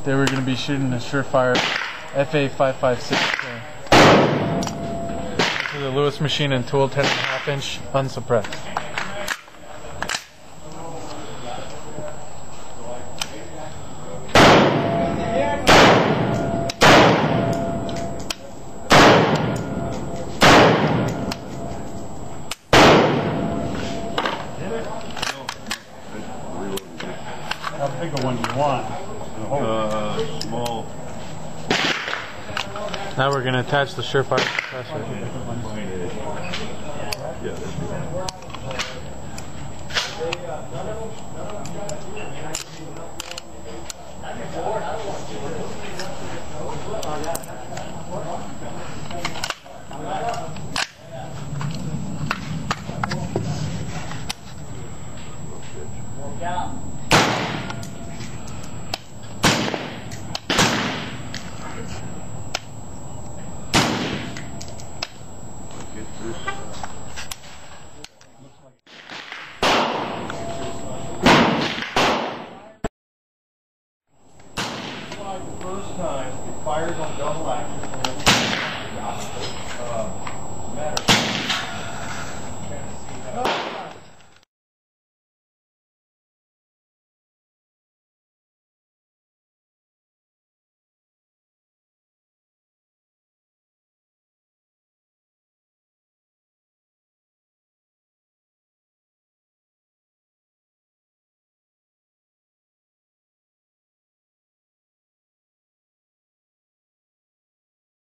Today we're going to be shooting the Surefire FA556. This is a Lewis machine and tool, 10.5 inch, unsuppressed. How big a one do you want? Small. Now we're going to attach the Surefire suppressor. Yeah.